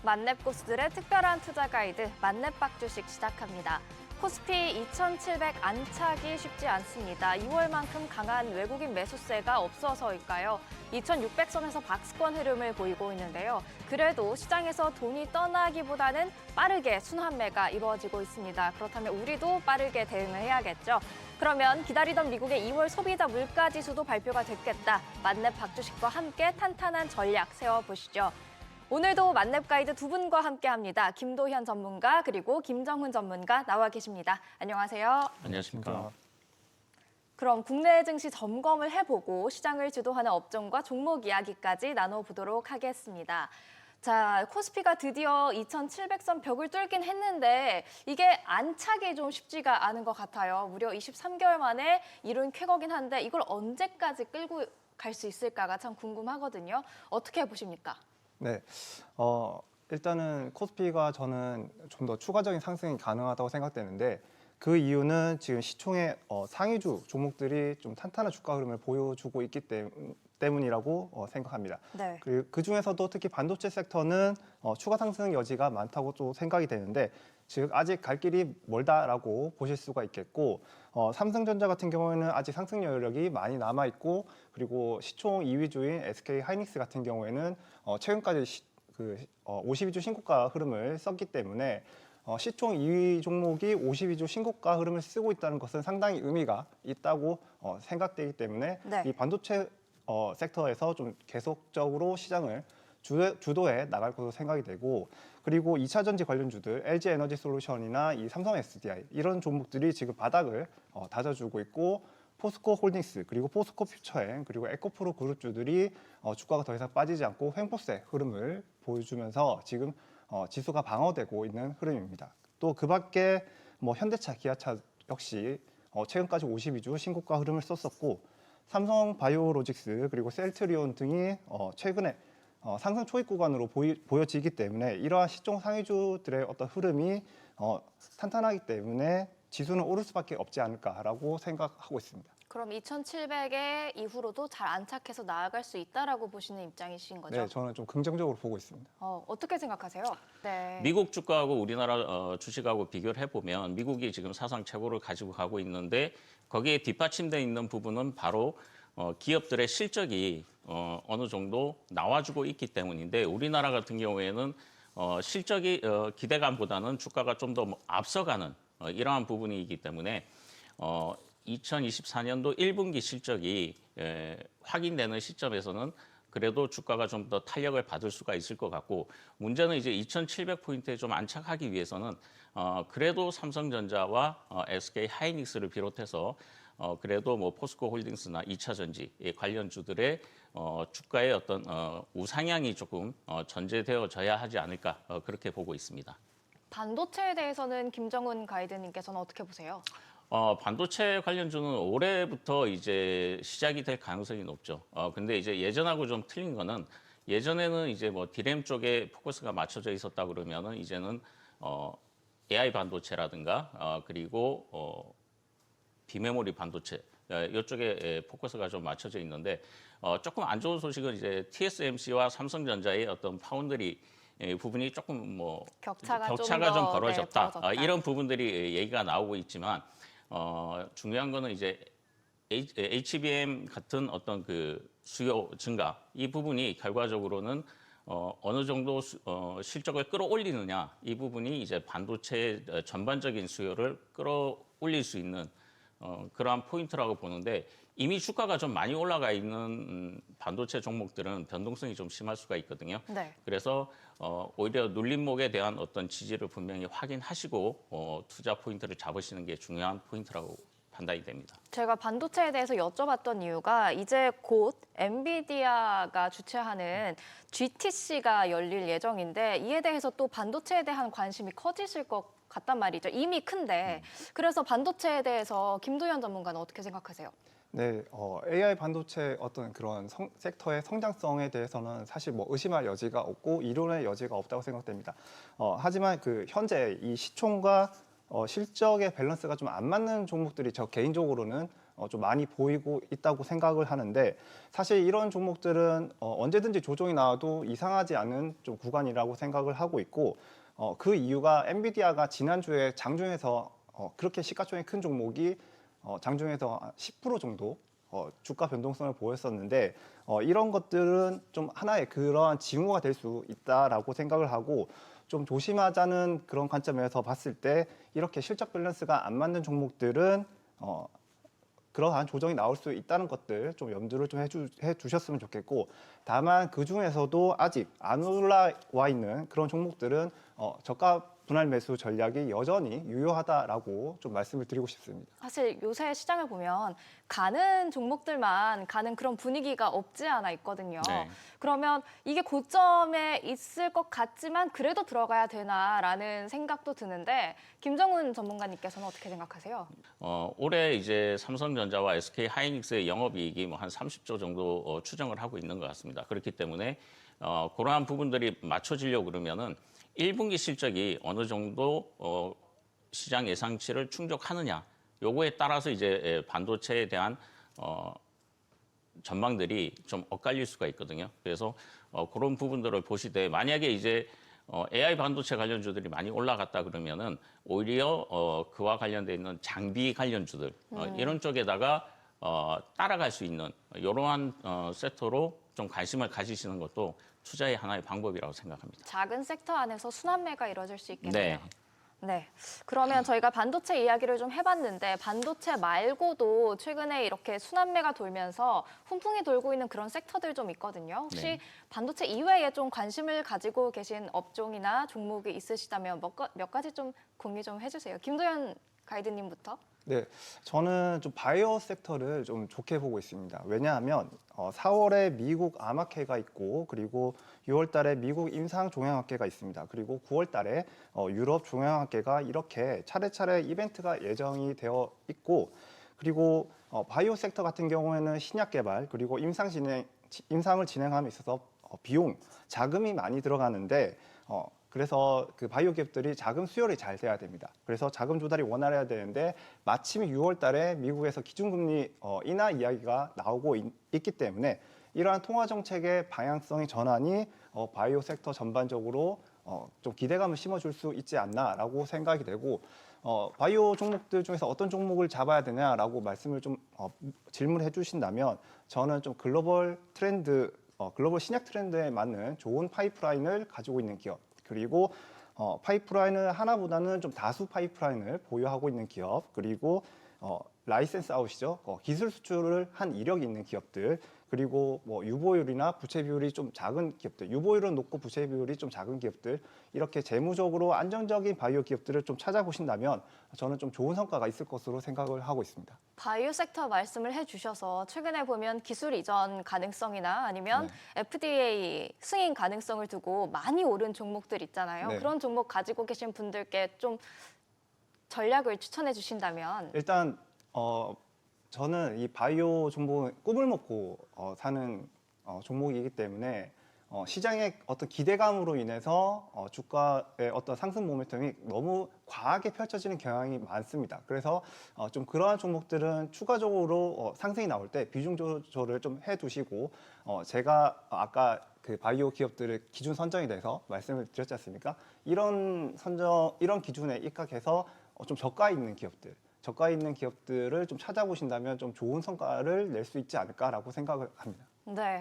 만렙 고수들의 특별한 투자 가이드 만렙 박주식 시작합니다. 코스피 2,700 안착이 쉽지 않습니다. 2월만큼 강한 외국인 매수세가 없어서일까요? 2,600선에서 박스권 흐름을 보이고 있는데요. 그래도 시장에서 돈이 떠나기보다는 빠르게 순환매가 이루어지고 있습니다. 그렇다면 우리도 빠르게 대응을 해야겠죠. 그러면 기다리던 미국의 2월 소비자 물가지수도 발표가 됐겠다. 만렙 박주식과 함께 탄탄한 전략 세워보시죠. 오늘도 만렙 가이드 두 분과 함께합니다. 김도현 전문가 그리고 김정훈 전문가 나와 계십니다. 안녕하세요. 안녕하십니까. 그럼 국내 증시 점검을 해보고 시장을 주도하는 업종과 종목 이야기까지 나눠보도록 하겠습니다. 자, 코스피가 드디어 2,700선 벽을 뚫긴 했는데 이게 안착이 좀 쉽지가 않은 것 같아요. 무려 23개월 만에 이룬 쾌거긴 한데 이걸 언제까지 끌고 갈 수 있을까가 참 궁금하거든요. 어떻게 보십니까? 네, 일단은 코스피가 저는 좀 더 추가적인 상승이 가능하다고 생각되는데 그 이유는 지금 시총의 상위주 종목들이 좀 탄탄한 주가 흐름을 보여주고 있기 때문이라고 생각합니다. 네. 그리고 그 중에서도 특히 반도체 섹터는 추가 상승 여지가 많다고 또 생각이 되는데 즉 아직 갈 길이 멀다라고 보실 수가 있겠고 삼성전자 같은 경우에는 아직 상승 여력이 많이 남아 있고 그리고 시총 2위주인 SK 하이닉스 같은 경우에는 최근까지 52주 신고가 흐름을 썼기 때문에 시총 2위 종목이 52주 신고가 흐름을 쓰고 있다는 것은 상당히 의미가 있다고 생각되기 때문에 네. 이 반도체 섹터에서 좀 계속적으로 시장을 주도해 나갈 것으로 생각이 되고 그리고 2차 전지 관련주들 LG 에너지 솔루션이나 이 삼성 SDI 이런 종목들이 지금 바닥을 다져주고 있고 포스코 홀딩스 그리고 포스코 퓨처행 그리고 에코프로 그룹주들이 주가가 더 이상 빠지지 않고 횡보세 흐름을 보여주면서 지금 지수가 방어되고 있는 흐름입니다. 또 그밖에 뭐 현대차, 기아차 역시 최근까지 52주 신고가 흐름을 썼었고 삼성 바이오로직스 그리고 셀트리온 등이 최근에 상승 초입 구간으로 보여지기 때문에 이러한 시총 상위주들의 어떤 흐름이 탄탄하기 때문에 지수는 오를 수밖에 없지 않을까라고 생각하고 있습니다. 그럼 2,700에 이후로도 잘 안착해서 나아갈 수 있다라고 보시는 입장이신 거죠? 네, 저는 좀 긍정적으로 보고 있습니다. 어떻게 생각하세요? 네. 미국 주가하고 우리나라 주식하고 비교를 해보면 미국이 지금 사상 최고를 가지고 가고 있는데 거기에 뒷받침되어 있는 부분은 바로 기업들의 실적이 어느 정도 나와주고 있기 때문인데 우리나라 같은 경우에는 실적이 기대감보다는 주가가 좀 더 앞서가는 이러한 부분이기 때문에 2024년도 1분기 실적이 확인되는 시점에서는 그래도 주가가 좀 더 탄력을 받을 수가 있을 것 같고 문제는 이제 2,700포인트에 좀 안착하기 위해서는 그래도 삼성전자와 SK 하이닉스를 비롯해서 그래도 뭐 포스코 홀딩스나 2차 전지 관련주들의 주가의 어떤 우상향이 조금 전제되어져야 하지 않을까 그렇게 보고 있습니다. 반도체에 대해서는 김정훈 가이드님께서는 어떻게 보세요? 반도체 관련주는 올해부터 이제 시작이 될 가능성이 높죠. 근데 이제 예전하고 좀 틀린 거는 예전에는 이제 뭐 디램 쪽에 포커스가 맞춰져 있었다 그러면은 이제는 AI 반도체라든가 그리고 비메모리 반도체 이쪽에 포커스가 좀 맞춰져 있는데 조금 안 좋은 소식은 이제 TSMC와 삼성전자의 어떤 파운드리 부분이 조금 뭐 격차가 좀 벌어졌다. 네, 벌어졌다. 이런 부분들이 얘기가 나오고 있지만 중요한 거는 이제 HBM 같은 어떤 그 수요 증가 이 부분이 결과적으로는 어느 정도 실적을 끌어올리느냐 이 부분이 이제 반도체 전반적인 수요를 끌어올릴 수 있는 그러한 포인트라고 보는데 이미 주가가 좀 많이 올라가 있는 반도체 종목들은 변동성이 좀 심할 수가 있거든요. 네. 그래서 오히려 눌림목에 대한 어떤 지지를 분명히 확인하시고 투자 포인트를 잡으시는 게 중요한 포인트라고 판단이 됩니다. 제가 반도체에 대해서 여쭤봤던 이유가 이제 곧 엔비디아가 주최하는 GTC가 열릴 예정인데 이에 대해서 또 반도체에 대한 관심이 커지실 것 같단 말이죠. 이미 큰데. 그래서 반도체에 대해서 김도현 전문가는 어떻게 생각하세요? 네, AI 반도체 어떤 그런 섹터의 성장성에 대해서는 사실 뭐 의심할 여지가 없고 이론의 여지가 없다고 생각됩니다. 하지만 그 현재 이 시총과 실적의 밸런스가 좀 안 맞는 종목들이 저 개인적으로는 좀 많이 보이고 있다고 생각을 하는데 사실 이런 종목들은 언제든지 조정이 나와도 이상하지 않은 좀 구간이라고 생각을 하고 있고 그 이유가 엔비디아가 지난주에 장중에서 그렇게 시가총액 큰 종목이 장중에서 10% 정도 주가 변동성을 보였었는데 이런 것들은 좀 하나의 그러한 징후가 될 수 있다라고 생각을 하고 좀 조심하자는 그런 관점에서 봤을 때 이렇게 실적 밸런스가 안 맞는 종목들은 그러한 조정이 나올 수 있다는 것들 좀 염두를 좀 해주셨으면 좋겠고 다만 그 중에서도 아직 안 올라와 있는 그런 종목들은 저가 분할 매수 전략이 여전히 유효하다라고 좀 말씀을 드리고 싶습니다. 사실 요새 시장을 보면 가는 종목들만 가는 그런 분위기가 없지 않아 있거든요. 네. 그러면 이게 고점에 있을 것 같지만 그래도 들어가야 되나라는 생각도 드는데 김정훈 전문가님께서는 어떻게 생각하세요? 올해 이제 삼성전자와 SK 하이닉스의 영업이익이 뭐 한 30조 정도 추정을 하고 있는 것 같습니다. 그렇기 때문에 그러한 부분들이 맞춰지려고 그러면은 1분기 실적이 어느 정도 시장 예상치를 충족하느냐, 요거에 따라서 이제 반도체에 대한 전망들이 좀 엇갈릴 수가 있거든요. 그래서 그런 부분들을 보시되 만약에 이제 AI 반도체 관련주들이 많이 올라갔다 그러면은 오히려 그와 관련돼 있는 장비 관련주들 이런 쪽에다가 따라갈 수 있는 이러한 섹터로 좀 관심을 가지시는 것도 투자의 하나의 방법이라고 생각합니다. 작은 섹터 안에서 순환매가 이루어질 수 있겠네요. 네. 네. 그러면 저희가 반도체 이야기를 좀 해봤는데 반도체 말고도 최근에 이렇게 순환매가 돌면서 훈풍이 돌고 있는 그런 섹터들 좀 있거든요. 혹시 네. 반도체 이외에 좀 관심을 가지고 계신 업종이나 종목이 있으시다면 몇 가지 좀 공유 좀 해주세요. 김도현 가이드님부터. 네, 저는 좀 바이오 섹터를 좀 좋게 보고 있습니다. 왜냐하면 4월에 미국 암학회가 있고 그리고 6월 달에 미국 임상종양학회가 있습니다. 그리고 9월 달에 유럽 종양학회가 이렇게 차례차례 이벤트가 예정이 되어 있고 그리고 바이오 섹터 같은 경우에는 신약 개발 그리고 임상을 진행함에 있어서 비용, 자금이 많이 들어가는데 그래서 그 바이오 기업들이 자금 수혈이 잘 돼야 됩니다. 그래서 자금 조달이 원활해야 되는데 마침 6월 달에 미국에서 기준금리 인하 이야기가 나오고 있기 때문에 이러한 통화 정책의 방향성의 전환이 바이오 섹터 전반적으로 좀 기대감을 심어줄 수 있지 않나라고 생각이 되고 바이오 종목들 중에서 어떤 종목을 잡아야 되냐라고 말씀을 좀 질문해 주신다면 저는 좀 글로벌 트렌드, 글로벌 신약 트렌드에 맞는 좋은 파이프라인을 가지고 있는 기업 그리고 파이프라인을 하나보다는 좀 다수 파이프라인을 보유하고 있는 기업 그리고 라이센스 아웃이죠. 기술 수출을 한 이력이 있는 기업들 그리고 뭐 유보율이나 부채 비율이 좀 작은 기업들, 유보율은 높고 부채 비율이 좀 작은 기업들 이렇게 재무적으로 안정적인 바이오 기업들을 좀 찾아보신다면 저는 좀 좋은 성과가 있을 것으로 생각을 하고 있습니다. 바이오 섹터 말씀을 해주셔서 최근에 보면 기술 이전 가능성이나 아니면 FDA 승인 가능성을 두고 많이 오른 종목들 있잖아요. 네. 그런 종목 가지고 계신 분들께 좀 전략을 추천해 주신다면 일단 저는 이 바이오 종목은 꿈을 먹고 사는 종목이기 때문에 시장의 어떤 기대감으로 인해서 주가의 어떤 상승 모멘텀이 너무 과하게 펼쳐지는 경향이 많습니다. 그래서 좀 그러한 종목들은 추가적으로 상승이 나올 때 비중 조절을 좀 해두시고 제가 아까 그 바이오 기업들의 기준 선정에 대해서 말씀을 드렸지 않습니까? 이런 기준에 입각해서 좀 저가 있는 기업들을 좀 찾아보신다면 좀 좋은 성과를 낼 수 있지 않을까라고 생각을 합니다. 네.